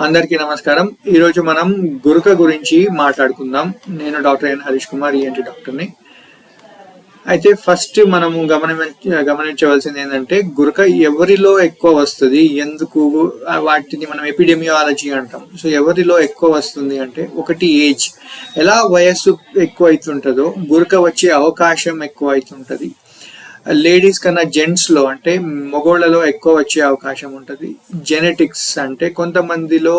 అందరికీ నమస్కారం. ఈరోజు మనం గురక గురించి మాట్లాడుకుందాం. నేను doctor N Harish Kumar, ENT డాక్టర్ని. అయితే ఫస్ట్ మనము గమనించవలసింది ఏంటంటే, గురక ఎవరిలో ఎక్కువ వస్తుంది, ఎందుకు, వాటిని మనం ఎపిడెమియాలజీ అంటాం. సో ఎవరిలో ఎక్కువ వస్తుంది అంటే, ఒకటి ఏజ్, ఎలా వయస్సు ఎక్కువ అవుతుంటుందో గురక వచ్చే అవకాశం ఎక్కువ అవుతుంటుంది. లేడీస్ కన్నా జెంట్స్ లో అంటే మగోళ్ళలో ఎక్కువ వచ్చే అవకాశం ఉంటుంది. జెనెటిక్స్ అంటే కొంతమందిలో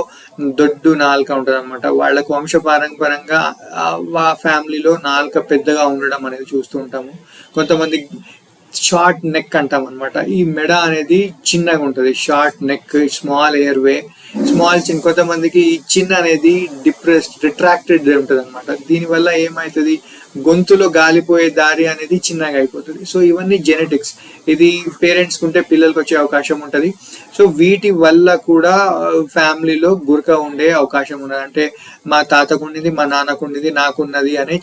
దొడ్డు నాలుక ఉంటుంది అనమాట, వాళ్ళకు వంశపారంపరంగా ఫ్యామిలీలో నాలుక పెద్దగా ఉండడం అనేది చూస్తూ ఉంటాము. కొంతమంది షార్ట్ నెక్ అంటాం అనమాట, ఈ మెడ అనేది చిన్నగా ఉంటుంది, short neck, small airway, small చిన్. కొంతమందికి ఈ చిన్ అనేది రిట్రాక్టెడ్ ఉంటుంది అనమాట. దీనివల్ల ఏమవుతుంది, గొంతులో గాలిపోయే దారి అనేది చిన్నగా అయిపోతుంది. సో ఇవన్నీ జెనెటిక్స్, ఇది పేరెంట్స్ ఉంటే పిల్లలకు వచ్చే అవకాశం ఉంటుంది. సో వీటి వల్ల కూడా ఫ్యామిలీలో గురక ఉండే అవకాశం ఉన్నది. అంటే మా తాతకు ఉండింది, మా నాన్నకు ఉండింది, నాకున్నది అని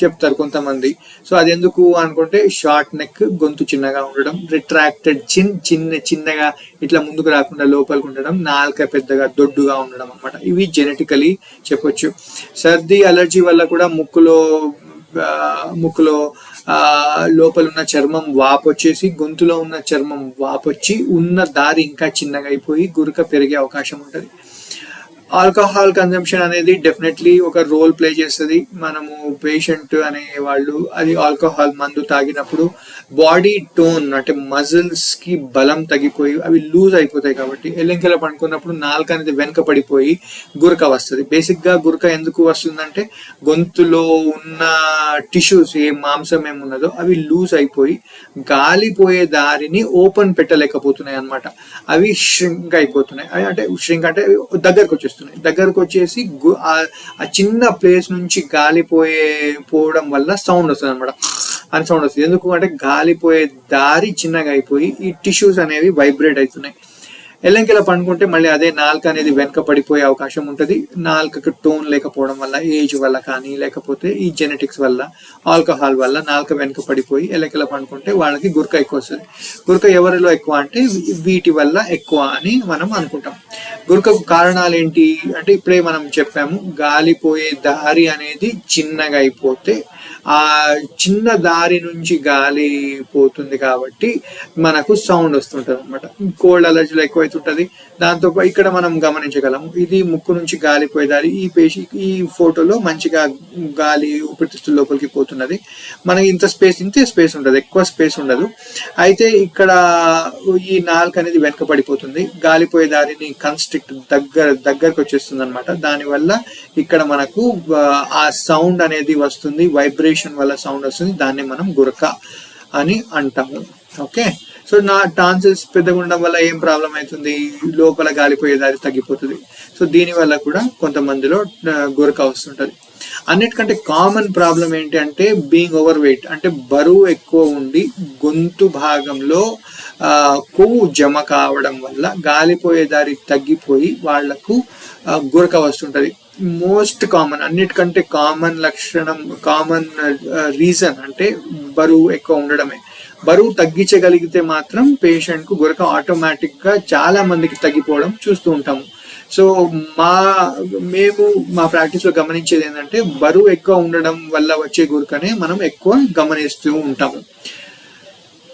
చెప్తారు కొంతమంది. సో అది ఎందుకు అనుకుంటే, షార్ట్ నెక్, గొంతు చిన్నగా ఉండడం, రిట్రాక్టెడ్ చిన్, చిన్నగా ఇట్లా ముందుకు రాకుండా లోపలికి ఉండడం, నాలుక పెద్దగా దొడ్డుగా ఉండడం అనమాట. ఇవి జెనెటికలీ చెప్పొచ్చు. సర్ది అలర్జీ వల్ల కూడా ముక్కులో లోపల ఉన్న చర్మం వాపొచ్చేసి, గొంతులో ఉన్న చర్మం వాపొచ్చి ఉన్న దారి ఇంకా చిన్నగా అయిపోయి గురక పెరిగే అవకాశం ఉంటుంది. ఆల్కహాల్ కన్జంప్షన్ అనేది డెఫినెట్లీ ఒక రోల్ ప్లే చేస్తుంది. మనము పేషెంట్ అనే వాళ్ళు అది ఆల్కహాల్ మందు తాగినప్పుడు బాడీ టోన్ అంటే మజిల్స్ కి బలం తగ్గిపోయి అవి లూజ్ అయిపోతాయి. కాబట్టి ఎల్లెంకెల పడుకున్నప్పుడు నాలుక అనేది వెనక పడిపోయి గురక వస్తుంది. బేసిక్ గా గురక ఎందుకు వస్తుందంటే, గొంతులో ఉన్న టిష్యూస్, ఏ మాంసం ఏమున్నదో అవి లూజ్ అయిపోయి గాలిపోయే దారిని ఓపెన్ పెట్టలేకపోతున్నాయి అనమాట. అవి ష్రింక్ అయిపోతున్నాయి. అవి అంటే ష్రింక్ అంటే దగ్గరకు వచ్చేసి ఆ చిన్న ప్లేస్ నుంచి పోవడం వల్ల సౌండ్ వస్తుంది అనమాట, అని సౌండ్ వస్తుంది. ఎందుకు అంటే గాలిపోయే దారి చిన్నగా అయిపోయి ఈ టిష్యూస్ అనేవి వైబ్రేట్ అవుతున్నాయి. ఎల్లంకెలా పండుకుంటే మళ్ళీ అదే నాలుక అనేది వెనక పడిపోయే అవకాశం ఉంటుంది. నాలుకకు టోన్ లేకపోవడం వల్ల, ఏజ్ వల్ల కానీ, లేకపోతే ఈ జెనెటిక్స్ వల్ల, ఆల్కహాల్ వల్ల నాలుక వెనక పడిపోయి ఎల్లకెలా పండుకుంటే వాళ్ళకి గురక ఎక్కువ వస్తుంది. గురక ఎవరిలో ఎక్కువ అంటే వీటి వల్ల ఎక్కువ అని మనం అనుకుంటాం. గురకకు కారణాలు ఏంటి అంటే, ఇప్పుడే మనం చెప్పాము, గాలిపోయే దారి అనేది చిన్నగా అయిపోతే ఆ చిన్న దారి నుంచి గాలి పోతుంది కాబట్టి మనకు సౌండ్ వస్తుంటది అనమాట. కోల్డ్ అలర్జీలో ఎక్కువ అవుతుంటది. దాంతో ఇక్కడ మనం గమనించగలము, ఇది ముక్కు నుంచి గాలిపోయే దారి. ఈ ఫోటోలో మంచిగా గాలి ఊపిరితిత్తుల లోపలికి పోతున్నది. మనకి ఇంతే స్పేస్ ఉంటుంది, ఎక్కువ స్పేస్ ఉండదు. అయితే ఇక్కడ ఈ నాలుక అనేది వెనక పడిపోతుంది, గాలిపోయే దారిని కన్స్ట్రిక్ట్ దగ్గరకు వచ్చేస్తుంది అనమాట. దానివల్ల ఇక్కడ మనకు ఆ సౌండ్ అనేది వస్తుంది, వైబ్రేషన్ వల్ల సౌండ్ వస్తుంది. దాన్ని మనం గురక అని అంటాము. ఓకే, సో నా టాన్సిల్స్ పెద్దగా ఉండడం వల్ల ఏం ప్రాబ్లం అవుతుంది, లోపల గాలిపోయే దారి తగ్గిపోతుంది. సో దీని వల్ల కూడా కొంతమందిలో గురక వస్తుంటది. అన్నిటికంటే కామన్ ప్రాబ్లం ఏంటి అంటే, బీయింగ్ ఓవర్ వెయిట్, అంటే బరువు ఎక్కువ ఉండి గొంతు భాగంలో కొవ్వు జమ కావడం వల్ల గాలిపోయే దారి తగ్గిపోయి వాళ్లకు గురక వస్తుంటది. మోస్ట్ కామన్, అన్నిటికంటే కామన్ రీజన్ అంటే బరువు ఎక్కువ ఉండడమే. బరువు తగ్గించగలిగితే మాత్రం పేషెంట్ కు గురక ఆటోమేటిక్ గా చాలా మందికి తగ్గిపోవడం చూస్తూ ఉంటాము. సో మేము మా ప్రాక్టీస్ లో గమనించేది ఏంటంటే, బరువు ఎక్కువ ఉండడం వల్ల వచ్చే గురకనే మనం ఎక్కువ గమనిస్తూ ఉంటాము.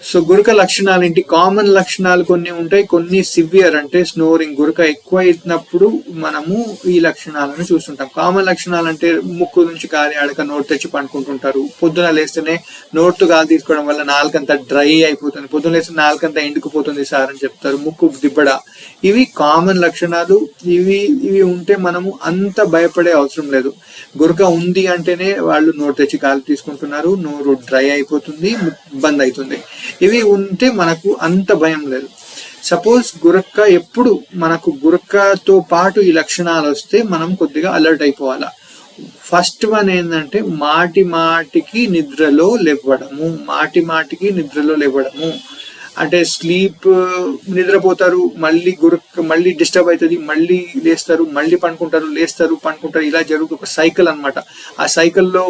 సో గురక లక్షణాలు ఏంటి? కామన్ లక్షణాలు కొన్ని ఉంటాయి, కొన్ని సివియర్, అంటే స్నోరింగ్, గురక ఎక్కువ అయినప్పుడు మనము ఈ లక్షణాలను చూస్తుంటాం. కామన్ లక్షణాలు అంటే, ముక్కు నుంచి గాలి ఆడక నోటు తెచ్చి పండుకుంటుంటారు. పొద్దున లేస్తేనే నోటు గాలి తీసుకోవడం వల్ల నాలుకంతా డ్రై అయిపోతుంది, పొద్దున లేస్తే నాలుకంతా ఎండుకుపోతుంది సార్ అని చెప్తారు. ముక్కు దిబ్బడ, ఇవి కామన్ లక్షణాలు. ఇవి ఉంటే మనము అంత భయపడే అవసరం లేదు. గురక ఉంది అంటేనే వాళ్ళు నోటు తెచ్చి గాలి తీసుకుంటున్నారు, నోరు డ్రై అయిపోతుంది, బంద్ అవుతుంది. ఇవి ఉంటే మనకు అంత భయం లేదు. సపోజ్ ఎప్పుడు మనకు గురకతో పాటు ఈ లక్షణాలు వస్తే మనం కొద్దిగా అలర్ట్ అయిపోవాలా. ఫస్ట్ వన్ ఏంటంటే, మాటికి నిద్రలో లేవడము. అంటే నిద్రపోతారు, మళ్ళీ డిస్టర్బ్ అవుతుంది, మళ్ళీ లేస్తారు, మళ్ళీ లేస్తారు, ఇలా జరుగుతుంది. ఒక సైకిల్ అనమాట. ఆ సైకిల్లో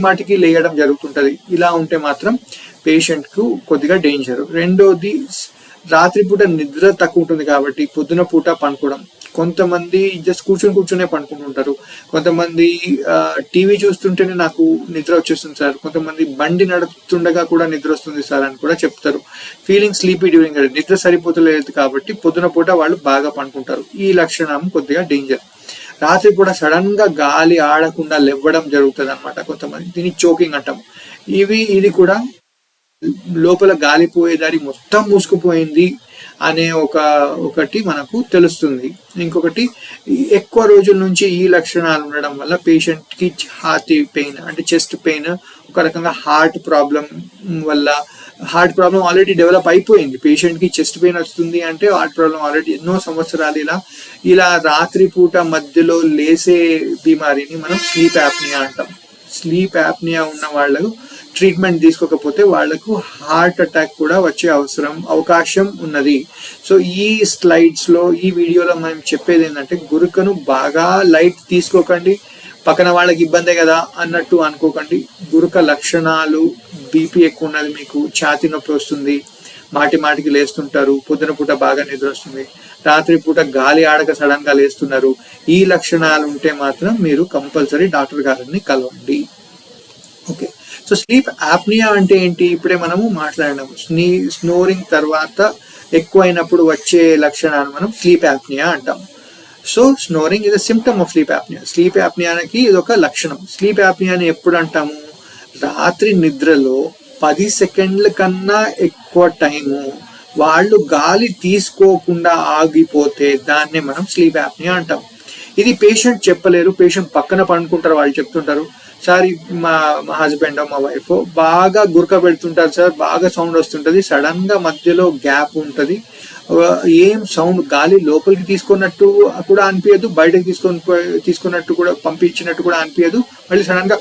మాటికి లేయడం జరుగుతుంటది. ఇలా ఉంటే మాత్రం పేషెంట్ కు కొద్దిగా డేంజర్. రెండోది రాత్రిపూట నిద్ర తక్కువ ఉంటుంది కాబట్టి పొద్దున పూట పండుకోవడం. కొంతమంది జస్ట్ కూర్చునే పండుకుంటుంటారు. కొంతమంది టీవీ చూస్తుంటేనే నాకు నిద్ర వచ్చేస్తుంది సార్, కొంతమంది బండి నడుపుతుండగా కూడా నిద్ర వస్తుంది సార్ అని కూడా చెప్తారు. ఫీలింగ్ స్లీపీ డ్యూరింగ్, నిద్ర సరిపోతలేదు కాబట్టి పొద్దున పూట వాళ్ళు బాగా పండుకుంటారు. ఈ లక్షణం కొద్దిగా డేంజర్. రాత్రిపూట సడన్ గా గాలి ఆడకుండా లేవడం జరుగుతుంది అనమాట కొంతమంది, దీన్ని చోకింగ్ అంటాం. ఇది కూడా లోపల గాలిపోయే దారి మొత్తం మూసుకుపోయింది అనే ఒకటి మనకు తెలుస్తుంది. ఇంకొకటి, ఎక్కువ రోజుల నుంచి ఈ లక్షణాలు ఉండడం వల్ల పేషెంట్ కి ఛాతీ పెయిన్ అంటే చెస్ట్ పెయిన్, ఒక రకంగా హార్ట్ ప్రాబ్లం వల్ల, హార్ట్ ప్రాబ్లం ఆల్రెడీ డెవలప్ అయిపోయింది, పేషెంట్ కి చెస్ట్ పెయిన్ వస్తుంది అంటే హార్ట్ ప్రాబ్లం ఆల్రెడీ ఎన్నో సంవత్సరాలు ఇలా రాత్రిపూట మధ్యలో లేసే బీమారిని మనం స్లీప్ యాప్నియా అంటాం. స్లీప్ యాప్నియా ఉన్న వాళ్ళకు ట్రీట్మెంట్ తీసుకోకపోతే వాళ్లకు హార్ట్ అటాక్ కూడా వచ్చే అవకాశం ఉన్నది. సో ఈ స్లైడ్స్ లో, ఈ వీడియోలో మనం చెప్పేది ఏంటంటే, గురకను బాగా లైట్ తీసుకోకండి, పక్కన వాళ్ళకి ఇబ్బందే కదా అన్నట్టు అనుకోకండి. గురక లక్షణాలు, బీపీ ఎక్కువ ఉన్నది, మీకు ఛాతీ నొప్పి వస్తుంది, మాటికి లేస్తుంటారు, పొద్దున పూట బాగా నిద్ర వస్తుంది, రాత్రిపూట గాలి ఆడక సడన్ గా లేస్తున్నారు, ఈ లక్షణాలు ఉంటే మాత్రం మీరు కంపల్సరీ డాక్టర్ గారిని కలవండి. ఓకే, సో స్లీప్ యాప్నియా అంటే ఏంటి? ఇప్పుడే మనము మాట్లాడినాము. స్నోరింగ్ తర్వాత ఎక్కువైనప్పుడు వచ్చే లక్షణాలు మనం స్లీప్ యాప్నియా అంటాం. So snoring is a symptom of sleep apnoea. Sleep యాప్నియాకి ఇది ఒక లక్షణం. స్లీప్ యాప్నియాని ఎప్పుడు అంటాము? రాత్రి నిద్రలో 10 సెకండ్ల కన్నా ఎక్కువ టైము వాళ్ళు గాలి తీసుకోకుండా ఆగిపోతే దాన్నే మనం స్లీప్ యాప్నియా అంటాం. ఇది పేషెంట్ చెప్పలేరు, పేషెంట్ పక్కన పండుకుంటారు, వాళ్ళు చెప్తుంటారు, సార్ మా హస్బెండ్ మా వైఫ్ బాగా గురక పెడుతుంటారు సార్, బాగా సౌండ్ వస్తుంటది, సడన్ గా మధ్యలో గ్యాప్ ఉంటది, ఏం సౌండ్, గాలి లోపలికి తీసుకున్నట్టు కూడా అనిపించదు, బయటకు తీసుకున్నట్టు కూడా, పంపించినట్టు కూడా అనిపించదు, మళ్ళీ సడన్ గా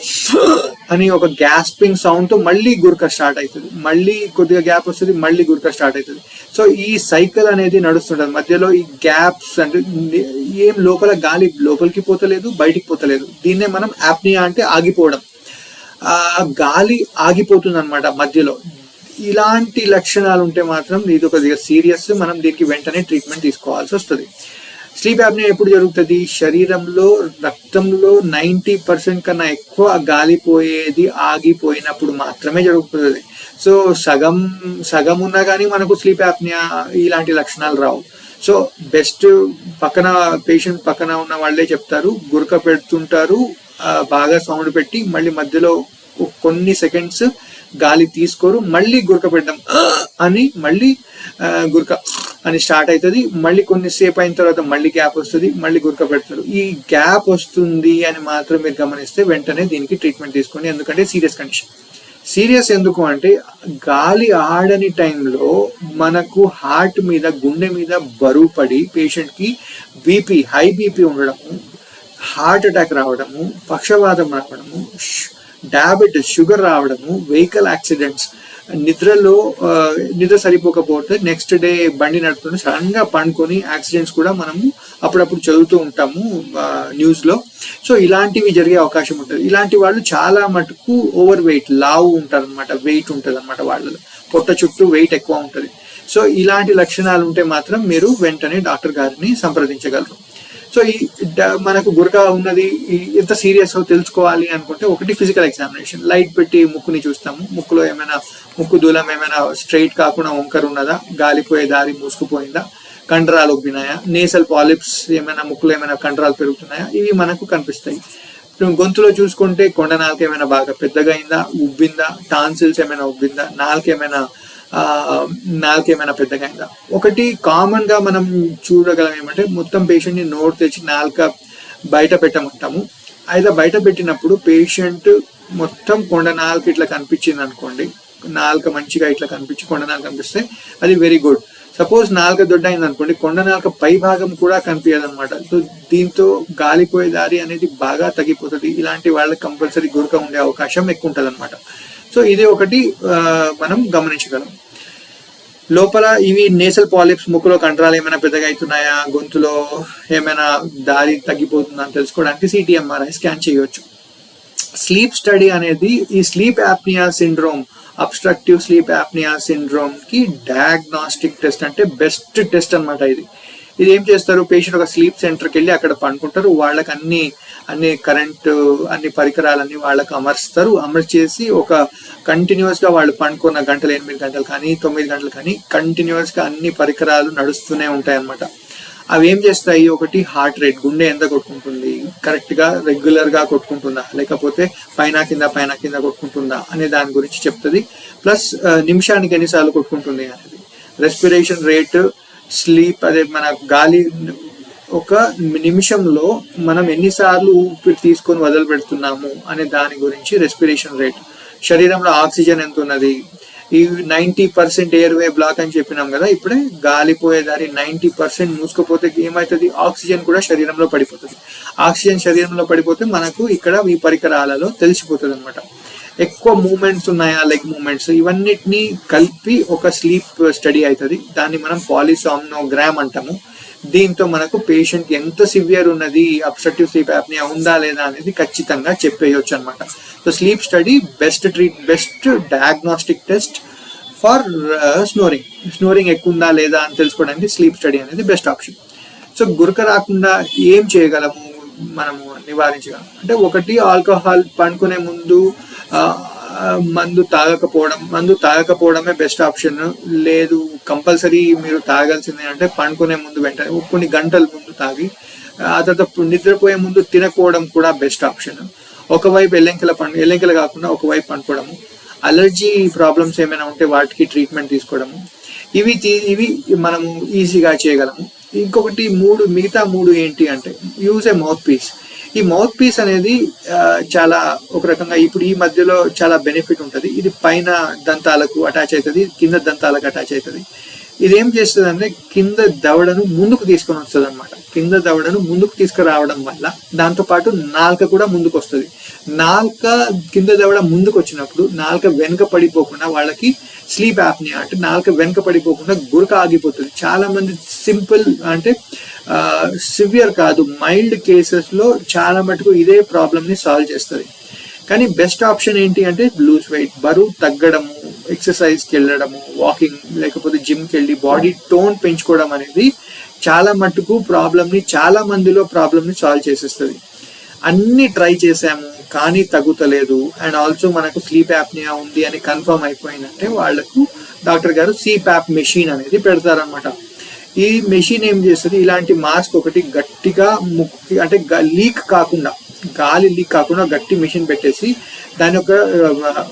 అని ఒక గ్యాస్పింగ్ సౌండ్ తో మళ్ళీ గురక స్టార్ట్ అవుతుంది, మళ్ళీ కొద్దిగా గ్యాప్ వస్తుంది, మళ్ళీ గురక స్టార్ట్ అవుతుంది. సో ఈ సైకిల్ అనేది నడుస్తుంటది. మధ్యలో ఈ గ్యాప్స్ అంటే ఏం లోపల గాలి లోపలికి పోతలేదు, బయటికి పోతలేదు, దీన్నే మనం యాప్నియా అంటే ఆగిపోవడం. గాలి ఆగిపోతుంది అనమాట మధ్యలో. ఇలాంటి లక్షణాలు ఉంటే మాత్రం ఇది ఒక సీరియస్, మనం దీనికి వెంటనే ట్రీట్మెంట్ తీసుకోవాల్సి వస్తుంది. స్లీప్ యాప్నియా ఎప్పుడు జరుగుతుంది? శరీరంలో రక్తంలో 90% కన్నా ఎక్కువ గాలిపోయేది ఆగిపోయినప్పుడు మాత్రమే జరుగుతుంది. సో సగం ఉన్నా కానీ మనకు స్లీప్ యాప్నియా ఇలాంటి లక్షణాలు రావు. సో బెస్ట్ పేషెంట్ పక్కన ఉన్న వాళ్ళే చెప్తారు, గురక పెడుతుంటారు, బాగా సౌండ్ పెట్టి మళ్ళీ మధ్యలో కొన్ని సెకండ్స్ గాలి తీసుకోరు, మళ్ళీ గురక పెట్టడం అని మళ్ళీ గురక అని స్టార్ట్ అవుతుంది, మళ్ళీ కొన్నిసేపు అయిన తర్వాత మళ్ళీ గ్యాప్ వస్తుంది, మళ్ళీ గురక పెడతారు. ఈ గ్యాప్ వస్తుంది అని మాత్రం మీరు గమనిస్తే వెంటనే దీనికి ట్రీట్మెంట్ తీసుకోండి, ఎందుకంటే సీరియస్ కండిషన్. సీరియస్ ఎందుకు అంటే, గాలి ఆడని టైంలో మనకు హార్ట్ మీద, గుండె మీద బరువు పడి పేషెంట్ కి హై బీపీ ఉండడము, హార్ట్ అటాక్ రావడము, పక్షవాతం రావడము, డయాబెటీస్, షుగర్ రావడము, వెహికల్ యాక్సిడెంట్స్, నిద్ర సరిపోకపోతే నెక్స్ట్ డే బండి నడుపుతుంటే సడన్ గా పండుకొని యాక్సిడెంట్స్ కూడా మనము అప్పుడప్పుడు చదువుతూ ఉంటాము న్యూస్ లో. సో ఇలాంటివి జరిగే అవకాశం ఉంటుంది. ఇలాంటి వాళ్ళు చాలా మటుకు ఓవర్ వెయిట్, లావు ఉంటారు అనమాట, వెయిట్ ఉంటుంది అనమాట వాళ్ళలో, పొట్ట చుట్టూ వెయిట్ ఎక్కువ ఉంటుంది. సో ఇలాంటి లక్షణాలు ఉంటే మాత్రం మీరు వెంటనే డాక్టర్ గారిని సంప్రదించగలరు. సో మనకు గురక ఉన్నది ఎంత సీరియస్ తెలుసుకోవాలి అనుకుంటే, ఒకటి ఫిజికల్ ఎగ్జామినేషన్, లైట్ పెట్టి ముక్కుని చూస్తాము, ముక్కులో ఏమైనా ముక్కు దూలం ఏమైనా స్ట్రైట్ కాకుండా వంకర ఉన్నదా, గాలిపోయే దారి మూసుకుపోయిందా, కండరాలు ఉబ్బినాయా, నేసల్ పాలిప్స్ ఏమైనా ముక్కులో ఏమైనా కండరాలు పెరుగుతున్నాయా, ఇవి మనకు కనిపిస్తాయి. గొంతులో చూసుకుంటే కొండ నాలుక ఏమైనా బాగా పెద్దగా అయిందా, ఉబ్బిందా, టాన్సిల్స్ ఏమైనా ఉబ్బిందా, నాలుక ఏమైనా పెద్దగా అయిందా. ఒకటి కామన్ గా మనం చూడగలం ఏమంటే, మొత్తం పేషెంట్ ని నోరు తెచ్చి నాలుక బయట పెట్టమంటాము. అయితే బయట పెట్టినప్పుడు పేషెంట్ మొత్తం కొండ నాలుక ఇట్లా కనిపించింది అనుకోండి, నాలుక మంచిగా ఇట్లా కొండ నాలుక కనిపిస్తే అది వెరీ గుడ్. సపోజ్ నాలుక దొడ్డ అయింది అనుకోండి, కొండ నాలుక పై భాగం కూడా కనిపించదు అనమాట. సో దీంతో గాలిపోయే దారి అనేది బాగా తగ్గిపోతుంది. ఇలాంటి వాళ్ళకి కంపల్సరీ గురక ఉండే అవకాశం ఎక్కువ ఉంటుంది అనమాట. సో ఇది ఒకటి మనం గమనించగలం. లోపల ఇవి నేసల్ పాలిప్స్, ముక్కులో కండరాలు ఏమైనా పెద్దగా అవుతున్నాయా, గొంతులో ఏమైనా దారి తగ్గిపోతుందా అని తెలుసుకోవడానికి CT MRI స్కాన్ చేయవచ్చు. స్లీప్ స్టడీ అనేది ఈ sleep apnoea syndrome, obstructive sleep apnoea syndrome కి డయాగ్నాస్టిక్ టెస్ట్ అంటే బెస్ట్ టెస్ట్ అనమాట. ఇది ఏం చేస్తారు, పేషెంట్ ఒక స్లీప్ సెంటర్కి వెళ్ళి అక్కడ పండుకుంటారు, వాళ్ళకి అన్ని కరెంట్ అన్ని పరికరాలన్నీ వాళ్ళకి అమర్చేసి ఒక కంటిన్యూస్ గా వాళ్ళు పండుకున్న గంటలు 8 గంటలు కానీ 9 గంటలు కానీ కంటిన్యూస్ గా అన్ని పరికరాలు నడుస్తూనే ఉంటాయి అన్నమాట. అవి ఏం చేస్తాయి, ఒకటి హార్ట్ రేట్, గుండె ఎంత కొట్టుకుంటుంది, కరెక్ట్ గా రెగ్యులర్ గా కొట్టుకుంటుందా లేకపోతే పైన కింద కొట్టుకుంటుందా అనే దాని గురించి చెప్తుంది. ప్లస్ నిమిషానికి ఎన్నిసార్లు కొట్టుకుంటుంది అనేది, రెస్పిరేషన్ రేట్, స్లీప్ అదే మన గాలి ఒక నిమిషంలో మనం ఎన్నిసార్లు ఊపిరి తీసుకొని వదిలి పెడుతున్నాము అనే దాని గురించి రెస్పిరేషన్ రేట్, శరీరంలో ఆక్సిజన్ ఎంత ఉన్నది, ఈ 90% ఎయిర్ వే బ్లాక్ అని చెప్పినాం కదా, ఇప్పుడే గాలిపోయే దారి 90% మూసుకుపోతే ఏమవుతుంది, ఆక్సిజన్ కూడా శరీరంలో పడిపోతుంది. ఆక్సిజన్ శరీరంలో పడిపోతే మనకు ఇక్కడ ఈ పరికరాలలో తెలిసిపోతుంది అనమాట. ఎక్కువ మూమెంట్స్ ఉన్నాయా, లెగ్ మూమెంట్స్, ఇవన్నిటిని కలిపి ఒక స్లీప్ స్టడీ అవుతుంది. దాన్ని మనం పాలిసామ్నోగ్రామ్ అంటాము. దీంతో మనకు పేషెంట్ ఎంత సివియర్ ఉన్నది, అబ్స్ట్రక్టివ్ స్లీప్ యాప్నియా ఉందా లేదా అనేది ఖచ్చితంగా చెప్పేయచ్చు అనమాట. So sleep study best diagnostic test for snoring ఎక్కువ ఉందా లేదా అని తెలుసుకోవడానికి స్లీప్ స్టడీ అనేది బెస్ట్ ఆప్షన్. సో గురక రాకుండా ఏం చేయగలము మనము నివారించగలం అంటే, ఒకటి ఆల్కహాల్ పండుకునే ముందు మందు తాగకపోవడమే బెస్ట్ ఆప్షన్. లేదు కంపల్సరీ మీరు తాగాల్సిందే అంటే పండుకునే ముందు వెంటనే కొన్ని గంటల ముందు తాగి ఆ తర్వాత నిద్రపోయే ముందు తినకపోవడం కూడా బెస్ట్ ఆప్షన్. ఒకవైపు ఎల్లెంకెల కాకుండా ఒకవైపు పండుకోవడము. అలర్జీ ప్రాబ్లమ్స్ ఏమైనా ఉంటే వాటికి ట్రీట్మెంట్ తీసుకోవడము, ఇవి మనము ఈజీగా చేయగలము. ఇంకొకటి మిగతా మూడు ఏంటి అంటే, యూజ్ ఏ మౌత్ పీస్. ఈ మౌత్ పీస్ అనేది చాలా ఒక రకంగా ఇప్పుడు ఈ మధ్యలో చాలా బెనిఫిట్ ఉంటుంది. ఇది పైన దంతాలకు అటాచ్ అవుతుంది, కింద దంతాలకు అటాచ్ అవుతుంది. ఇదేం చేస్తుంది అంటే కింద దవడను ముందుకు తీసుకొని వస్తుంది అనమాట. కింద దవడను ముందుకు తీసుకురావడం వల్ల దాంతోపాటు నాలుక కూడా ముందుకు వస్తుంది. కింద దవడ ముందుకు వచ్చినప్పుడు నాలుక వెనుక పడిపోకుండా వాళ్ళకి స్లీప్ యాప్నియా అంటే నాలుక వెనుక పడిపోకుండా గురక ఆగిపోతుంది. చాలా మంది సింపుల్ అంటే సివియర్ కాదు, మైల్డ్ కేసెస్ లో చాలా మటుకు ఇదే ప్రాబ్లమ్ ని సాల్వ్ చేస్తుంది. కానీ బెస్ట్ ఆప్షన్ ఏంటి అంటే లూజ్ వెయిట్, బరువు తగ్గడము, ఎక్సర్సైజ్కి వెళ్ళడము, వాకింగ్ లేకపోతే జిమ్కి వెళ్ళి బాడీ టోన్ పెంచుకోవడం అనేది చాలా మటుకు చాలా మందిలో ప్రాబ్లమ్ని సాల్వ్ చేసేస్తుంది. అన్ని ట్రై చేసాము కానీ తగ్గుతలేదు అండ్ ఆల్సో మనకు స్లీప్ యాప్నియా ఉంది అని కన్ఫర్మ్ అయిపోయిందంటే వాళ్ళకు డాక్టర్ గారు సిప్యాప్ మెషిన్ అనేది పెడతారనమాట. ఈ మెషిన్ ఏం చేస్తుంది, ఇలాంటి మాస్క్ ఒకటి గట్టిగా ముక్కు అంటే గాలి లీక్ కాకుండా గట్టి మెషిన్ పెట్టేసి దాని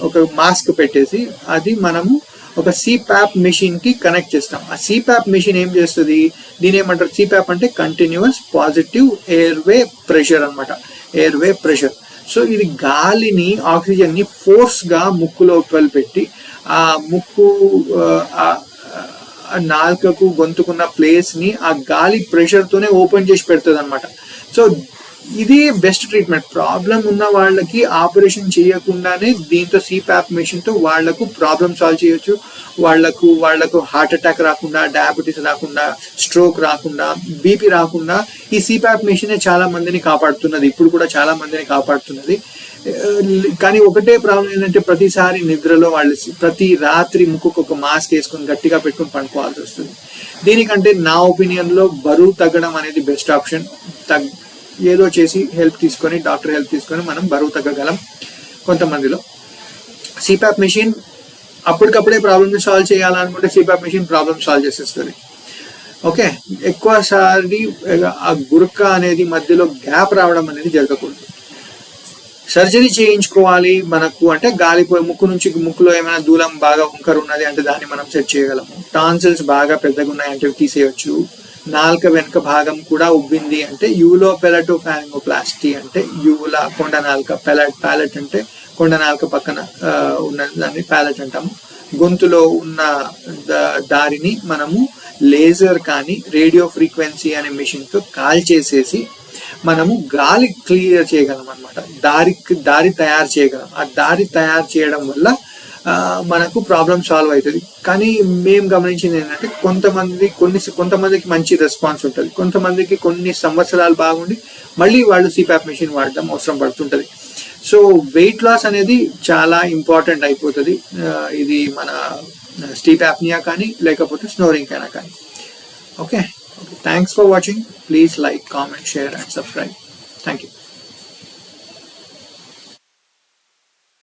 ఒక మాస్క్ పెట్టేసి అది మనము ఒక సిప్యాప్ మెషిన్ కి కనెక్ట్ చేస్తాం. ఆ సిప్యాప్ మెషిన్ ఏం చేస్తుంది, దీని ఏమంటారు, సిప్యాప్ అంటే కంటిన్యూస్ పాజిటివ్ ఎయిర్వే ప్రెషర్ అనమాట, ఎయిర్వే ప్రెషర్. సో ఇది గాలిని, ఆక్సిజన్ ని ఫోర్స్ గా ముక్కులో పెట్టి ఆ ముక్కు నాలుకకు గొంతుకున్న ప్లేస్ ని ఆ గాలి ప్రెషర్ తోనే ఓపెన్ చేసి పెడుతుంది అనమాట. సో ఇది బెస్ట్ ట్రీట్మెంట్. ప్రాబ్లం ఉన్న వాళ్ళకి ఆపరేషన్ చేయకుండానే దీంతో సిప్యాప్ మెషిన్ తో వాళ్లకు ప్రాబ్లం సాల్వ్ చేయొచ్చు. వాళ్లకు హార్ట్ అటాక్ రాకుండా, డయాబెటీస్ రాకుండా, స్ట్రోక్ రాకుండా, బీపీ రాకుండా ఈ సిప్యాప్ మెషిన్ చాలా మందిని కాపాడుతున్నది. ఇప్పుడు కూడా చాలా మందిని కాపాడుతున్నది. కానీ ఒకటే ప్రాబ్లం ఏంటంటే ప్రతిసారి నిద్రలో ప్రతి రాత్రి ముక్కుకు ఒక మాస్క్ వేసుకొని గట్టిగా పెట్టుకుని పండుకోవాల్సి వస్తుంది. దీనికంటే నా ఒపీనియన్ లో బరువు తగ్గడం అనేది బెస్ట్ ఆప్షన్. ఏదో చేసి డాక్టర్ హెల్ప్ తీసుకొని మనం బరువు తగ్గగలం. కొంతమందిలో సిప్యాప్ మెషిన్ అప్పటికప్పుడే ప్రాబ్లమ్ సాల్వ్ చేయాలనుకుంటే సిప్యాప్ మెషిన్ ప్రాబ్లమ్ సాల్వ్ చేసేస్తుంది. ఓకే, ఎక్కువసారి ఆ గురక అనేది మధ్యలో గ్యాప్ రావడం అనేది జరగకూడదు. సర్జరీ చేయించుకోవాలి మనకు అంటే గాలిపోయి ముక్కులో ఏమైనా దూలం బాగా వంకర ఉన్నది అంటే దాన్ని మనం సెట్ చేయగలము. టాన్సిల్స్ బాగా పెద్దగా ఉన్నాయంటే తీసేయచ్చు. నాలుక వెనుక భాగం కూడా ఉబ్బింది అంటే యూలోపెలటోఫారింగోప్లాస్టీ అంటే యూలా కొండ నాలుక, ప్యాలెట్ అంటే కొండ నాలుక పక్కన ఉన్న దాన్ని ప్యాలెట్ అంటాము. గొంతులో ఉన్న దారిని మనము లేజర్ కానీ రేడియో ఫ్రీక్వెన్సీ అనే మెషిన్ తో కాల్ చేసేసి మనము గాలి క్లియర్ చేయగలం అనమాట. దారి తయారు చేయగలం. ఆ దారి తయారు చేయడం వల్ల మనకు ప్రాబ్లం సాల్వ్ అవుతుంది. కానీ మేము గమనించింది ఏంటంటే కొంతమందికి మంచి రెస్పాన్స్ ఉంటుంది, కొంతమందికి కొన్ని సంవత్సరాలు బాగుండి మళ్ళీ వాళ్ళు సిప్యాప్ మెషిన్ వాడడం అవసరం పడుతుంటది. సో వెయిట్ లాస్ అనేది చాలా ఇంపార్టెంట్ అయిపోతుంది, ఇది మన స్లీప్ యాప్నియా కానీ లేకపోతే స్నోరింగ్ కైనా కానీ. Okay, thanks for watching. Please like, comment, share and subscribe. Thank you.